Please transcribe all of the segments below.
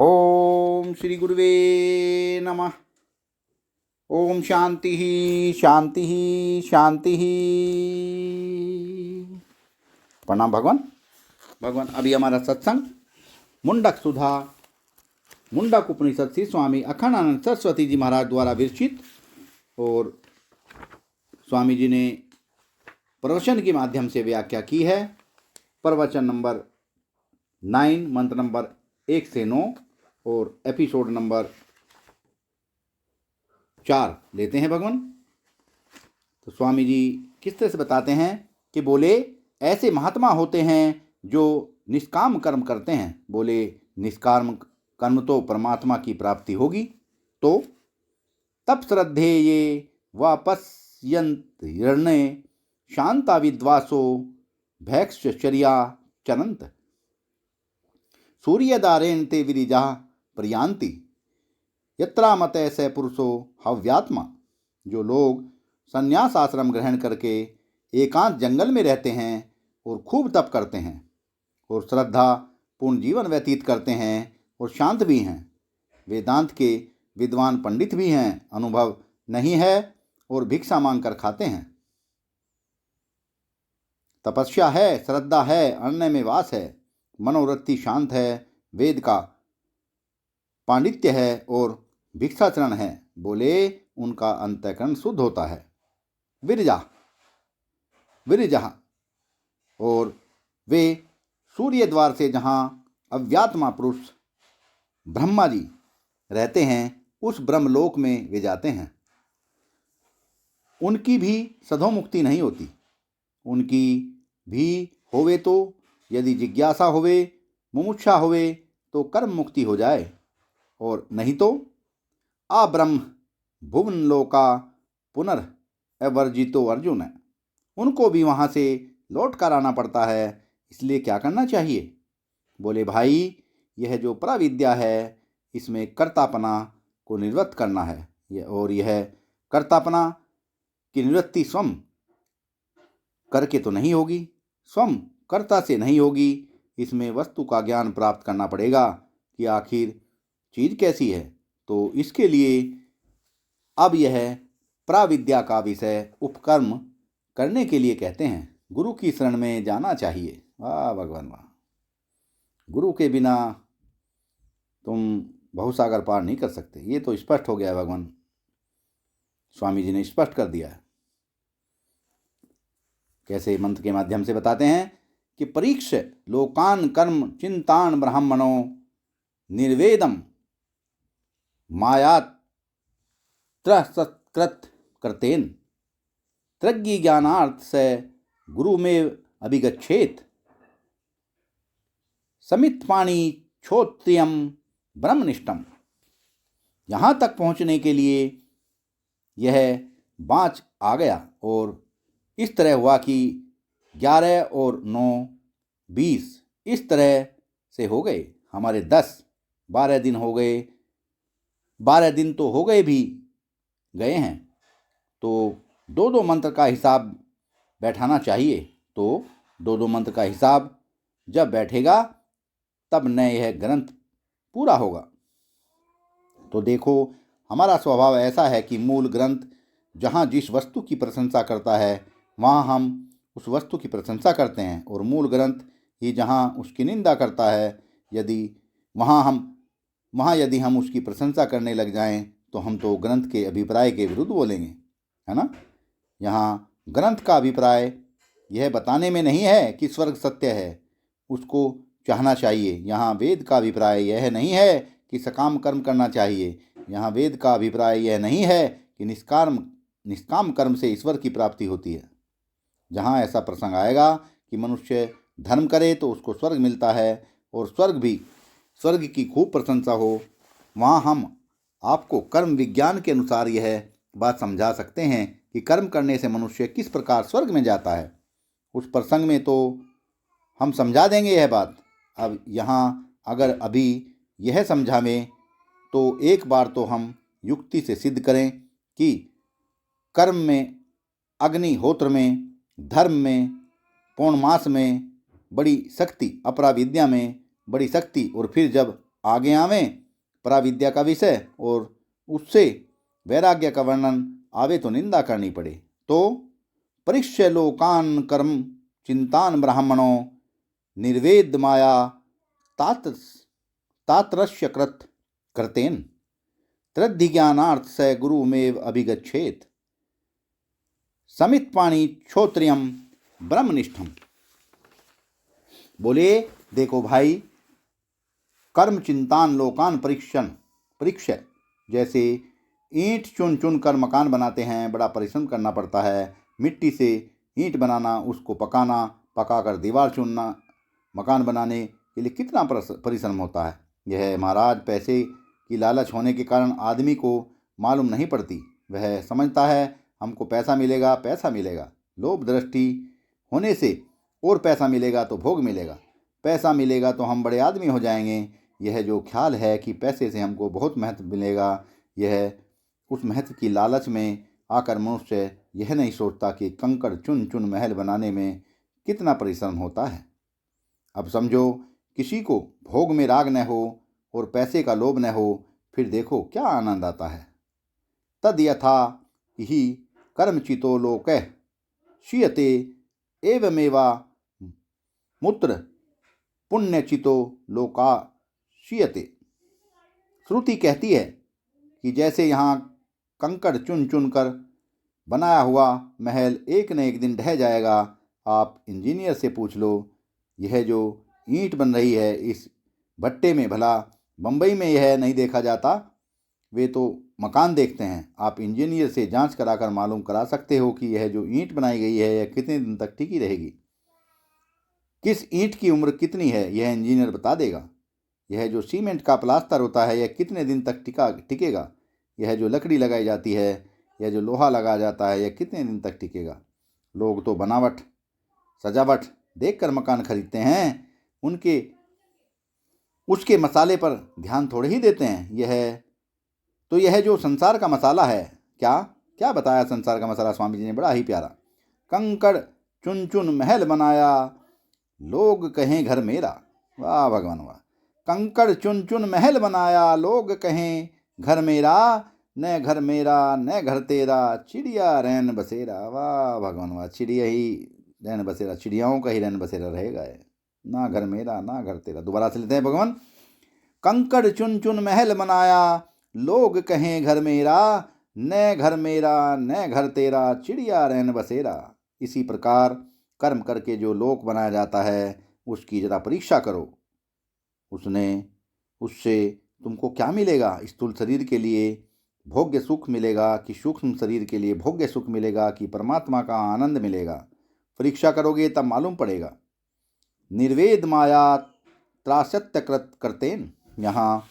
ओम श्री गुरुवे नमः। ओम शांति शांति शांति। प्रणाम भगवान। भगवान अभी हमारा सत्संग मुंडक सुधा मुंडक उपनिषद से स्वामी अखंडानंद सरस्वती जी महाराज द्वारा विरचित और स्वामी जी ने प्रवचन के माध्यम से व्याख्या की है। प्रवचन नंबर 9, मंत्र नंबर 1 से 9 और एपिसोड नंबर 4 लेते हैं भगवान। तो स्वामी जी किस तरह से बताते हैं कि बोले ऐसे महात्मा होते हैं जो निष्काम कर्म करते हैं। बोले निष्काम कर्म तो परमात्मा की प्राप्ति होगी। तो तप श्रद्धेये वापस्यन्त हिरण्ये शांता विद्वासो भैक्षचर्या चरंत सूर्यदारेण ते विरिजा प्रयान्ति यत्रामते स पुरुषो हव्यात्मा। जो लोग संन्यास आश्रम ग्रहण करके एकांत जंगल में रहते हैं और खूब तप करते हैं और श्रद्धा पूर्ण जीवन व्यतीत करते हैं और शांत भी हैं, वेदांत के विद्वान पंडित भी हैं, अनुभव नहीं है और भिक्षा मांगकर खाते हैं, तपस्या है, श्रद्धा है, अन्न में वास है, मनोवृत्ति शांत है, वेद का पांडित्य है और भिक्षाचरण है। बोले उनका अंतःकरण शुद्ध होता है। विरजा और वे सूर्य द्वार से जहाँ अव्यात्मा पुरुष ब्रह्मा जी रहते हैं उस ब्रह्मलोक में वे जाते हैं। उनकी भी सधोमुक्ति नहीं होती। उनकी भी होवे तो यदि जिज्ञासा होवे, मुमुक्षा होवे तो कर्म मुक्ति हो जाए, और नहीं तो अब्रह्म भुवन लोका पुनर्वर्जितो अर्जुन। उनको भी वहाँ से लौट कर आना पड़ता है। इसलिए क्या करना चाहिए? बोले भाई यह जो पराविद्या है इसमें कर्तापना को निवृत्त करना है, और यह कर्तापना की निवृत्ति स्वयं करके तो नहीं होगी, स्वयं कर्ता से नहीं होगी। इसमें वस्तु का ज्ञान प्राप्त करना पड़ेगा कि आखिर चीज़ कैसी है। तो इसके लिए अब यह प्राविद्या का विषय उपकर्म करने के लिए कहते हैं गुरु की शरण में जाना चाहिए। वाह भगवान वाह। गुरु के बिना तुम भवसागर पार नहीं कर सकते। ये तो स्पष्ट हो गया है भगवान, स्वामी जी ने स्पष्ट कर दिया है। कैसे मंत्र के माध्यम से बताते हैं कि परीक्ष लोकान कर्म चिंतान ब्राह्मणो निर्वेदम मायात त्रसत्कृत कृतेन त्रज्ञ ज्ञानार्थ से गुरु में अभिगच्छेत समित पाणी क्षोत्रियम ब्रह्मनिष्ठम। यहाँ तक पहुँचने के लिए यह बाँच आ गया और इस तरह हुआ कि 11 और 9 20 इस तरह से हो गए। हमारे 10-12 दिन हो गए। 12 दिन तो हो गए भी गए हैं। तो 2-2 मंत्र का हिसाब बैठाना चाहिए। तो 2-2 मंत्र का हिसाब जब बैठेगा तब न यह ग्रंथ पूरा होगा। तो देखो हमारा स्वभाव ऐसा है कि मूल ग्रंथ जहाँ जिस वस्तु की प्रशंसा करता है वहाँ हम उस वस्तु की प्रशंसा करते हैं, और मूल ग्रंथ ही जहाँ उसकी निंदा करता है यदि यदि हम उसकी प्रशंसा करने लग जाएं तो हम तो ग्रंथ के अभिप्राय के विरुद्ध बोलेंगे, है ना। यहाँ ग्रंथ का अभिप्राय यह बताने में नहीं है कि स्वर्ग सत्य है, उसको चाहना चाहिए। यहाँ वेद का अभिप्राय यह नहीं है कि सकाम कर्म करना चाहिए। यहाँ वेद का अभिप्राय यह नहीं है कि निष्काम कर्म से ईश्वर की प्राप्ति होती है। जहाँ ऐसा प्रसंग आएगा कि मनुष्य धर्म करे तो उसको स्वर्ग मिलता है और स्वर्ग की खूब प्रशंसा हो, वहाँ हम आपको कर्म विज्ञान के अनुसार यह बात समझा सकते हैं कि कर्म करने से मनुष्य किस प्रकार स्वर्ग में जाता है। उस प्रसंग में तो हम समझा देंगे यह बात। अब यहाँ अगर अभी यह समझावें तो एक बार तो हम युक्ति से सिद्ध करें कि कर्म में, अग्निहोत्र में, धर्म में, पौर्णमास में बड़ी शक्ति, अपराविद्या में बड़ी शक्ति, और फिर जब आगे आवें पराविद्या का विषय और उससे वैराग्य का वर्णन आवे तो निंदा करनी पड़े। तो परीक्ष्य लोकान कर्म चिंतान ब्राह्मणों निर्वेद माया तात्रस्य कृत कृतेन तृद्धि ज्ञानार्थ स गुरुमेव अभिगच्छेत समित पाणी क्षोत्रियम ब्रह्मनिष्ठम। बोले देखो भाई, कर्म चिंतान लोकान परीक्ष्य, जैसे ईंट चुन चुन कर मकान बनाते हैं, बड़ा परिश्रम करना पड़ता है। मिट्टी से ईंट बनाना, उसको पकाना, पकाकर दीवार चुनना, मकान बनाने के लिए कितना परिश्रम होता है। यह महाराज पैसे की लालच होने के कारण आदमी को मालूम नहीं पड़ती। वह समझता है हमको पैसा मिलेगा, पैसा मिलेगा। लोभ दृष्टि होने से और पैसा मिलेगा तो भोग मिलेगा, पैसा मिलेगा तो हम बड़े आदमी हो जाएंगे। यह जो ख्याल है कि पैसे से हमको बहुत महत्व मिलेगा, यह उस महत्व की लालच में आकर मनुष्य यह नहीं सोचता कि कंकड़ चुन चुन महल बनाने में कितना परिश्रम होता है। अब समझो, किसी को भोग में राग न हो और पैसे का लोभ न हो, फिर देखो क्या आनंद आता है। तद यथा ही कर्मचितो लोकः क्षीयते एवमेवा मूत्र पुण्यचितो लोका क्षीयते। श्रुति कहती है कि जैसे यहाँ कंकड़ चुन चुन कर बनाया हुआ महल एक न एक दिन ढह जाएगा। आप इंजीनियर से पूछ लो, यह जो ईंट बन रही है इस भट्टे में, भला बम्बई में यह नहीं देखा जाता? वे तो मकान देखते हैं। आप इंजीनियर से जांच कराकर मालूम करा सकते हो कि यह जो ईंट बनाई गई है यह कितने दिन तक टिकी रहेगी, किस ईंट की उम्र कितनी है, यह इंजीनियर बता देगा। यह जो सीमेंट का प्लास्टर होता है यह कितने दिन तक टिकेगा, यह जो लकड़ी लगाई जाती है, यह जो लोहा लगाया जाता है, यह कितने दिन तक टिकेगा। लोग तो बनावट सजावट देखकर मकान खरीदते हैं, उसके मसाले पर ध्यान थोड़े ही देते हैं। यह जो संसार का मसाला है, क्या क्या बताया संसार का मसाला स्वामी जी ने, बड़ा ही प्यारा। कंकड़ चुन चुन महल बनाया, लोग कहें घर मेरा। वाह भगवान वाह। कंकड़ चुन चुन महल बनाया, लोग कहें घर मेरा, न घर मेरा न घर तेरा, चिड़िया रैन बसेरा। वाह भगवान वाह। चिड़िया ही रैन बसेरा, चिड़ियाओं का ही रैन बसेरा रहेगा, ना घर मेरा ना घर तेरा। दोबारा से लेते हैं भगवान। कंकड़ चुन चुन महल बनाया, लोग कहें घर मेरा, न घर मेरा न घर तेरा, चिड़िया रैन बसेरा। इसी प्रकार कर्म करके जो लोक बनाया जाता है उसकी जरा परीक्षा करो। उससे तुमको क्या मिलेगा? स्थूल शरीर के लिए भोग्य सुख मिलेगा कि सूक्ष्म शरीर के लिए भोग्य सुख मिलेगा कि परमात्मा का आनंद मिलेगा? परीक्षा करोगे तब मालूम पड़ेगा। निर्वेद माया त्रासत्य करतेन, यहाँ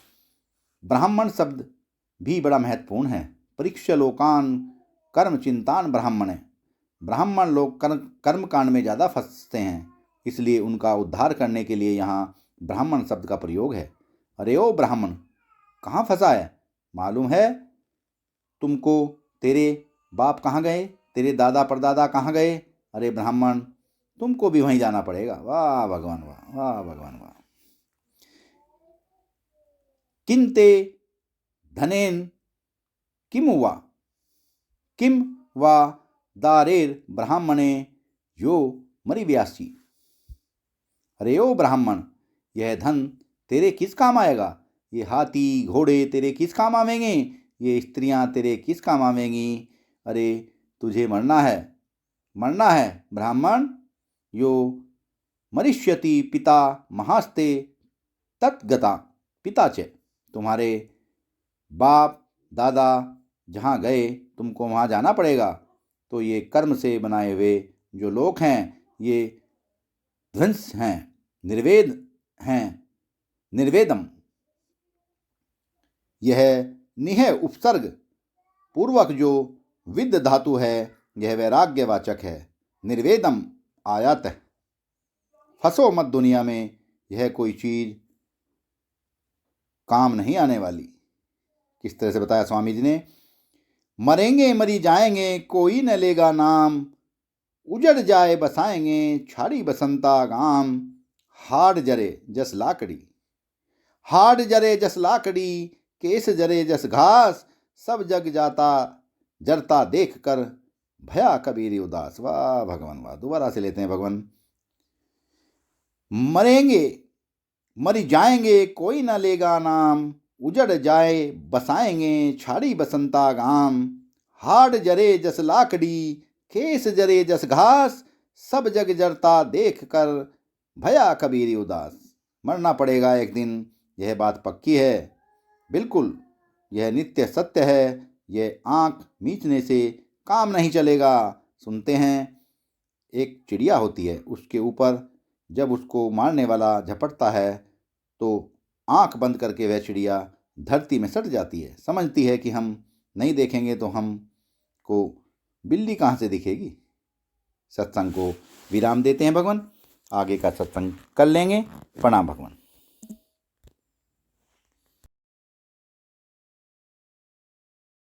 ब्राह्मण शब्द भी बड़ा महत्वपूर्ण है। परीक्ष्य लोकान कर्म चिंतान ब्राह्मण। ब्राह्मण लोग कर्म कांड में ज़्यादा फंसते हैं, इसलिए उनका उद्धार करने के लिए यहाँ ब्राह्मण शब्द का प्रयोग है। अरे ओ ब्राह्मण, कहाँ फंसा है? मालूम है तुमको तेरे बाप कहाँ गए, तेरे दादा परदादा कहाँ गए? अरे ब्राह्मण, तुमको भी वहीं जाना पड़ेगा। वाह भगवान वाह, वाह भगवान वाह। किंते धनेन किम वा दारेर ब्राह्मणे यो मरिव्यासी। अरे ओ ब्राह्मण, यह धन तेरे किस काम आएगा? ये हाथी घोड़े तेरे किस काम आवेंगे? ये स्त्रियां तेरे किस काम आवेंगी? अरे तुझे मरना है ब्राह्मण। यो मरिष्यति पिता महास्ते तत्गता पिता च। तुम्हारे बाप दादा जहाँ गए तुमको वहाँ जाना पड़ेगा। तो ये कर्म से बनाए हुए जो लोक हैं ये ध्वंस हैं, निर्वेद हैं, निर्वेदम। यह निह उपसर्ग पूर्वक जो विद धातु है यह वैराग्यवाचक है। निर्वेदम आयात है। फंसो मत दुनिया में, यह कोई चीज काम नहीं आने वाली। किस तरह से बताया स्वामी जी ने? मरेंगे मरी जाएंगे कोई न लेगा नाम, उजड़ जाए बसाएंगे छाड़ी बसंता गाम, हाड़ जरे जस लाकड़ी। हाड जरे जस लाकड़ी, केस जरे जस घास, सब जग जाता जरता देख कर, भया कबीर उदास। वाह भगवान वाह। दोबारा से लेते हैं भगवान। मरेंगे मरी जाएंगे कोई न लेगा नाम, उजड़ जाए बसाएंगे छाड़ी बसंता गाम। हाड जरे जस लाकड़ी, केस जरे जस घास, सब जग जरता देख कर, भया कबीर उदास। मरना पड़ेगा एक दिन, यह बात पक्की है, बिल्कुल यह नित्य सत्य है। यह आँख मीचने से काम नहीं चलेगा। सुनते हैं, एक चिड़िया होती है, उसके ऊपर जब उसको मारने वाला झपटता है तो आँख बंद करके वह चिड़िया धरती में सट जाती है। समझती है कि हम नहीं देखेंगे तो हम को बिल्ली कहाँ से दिखेगी। सत्संग को विराम देते हैं भगवान, आगे का सत्संग कर लेंगे। प्रणाम भगवान।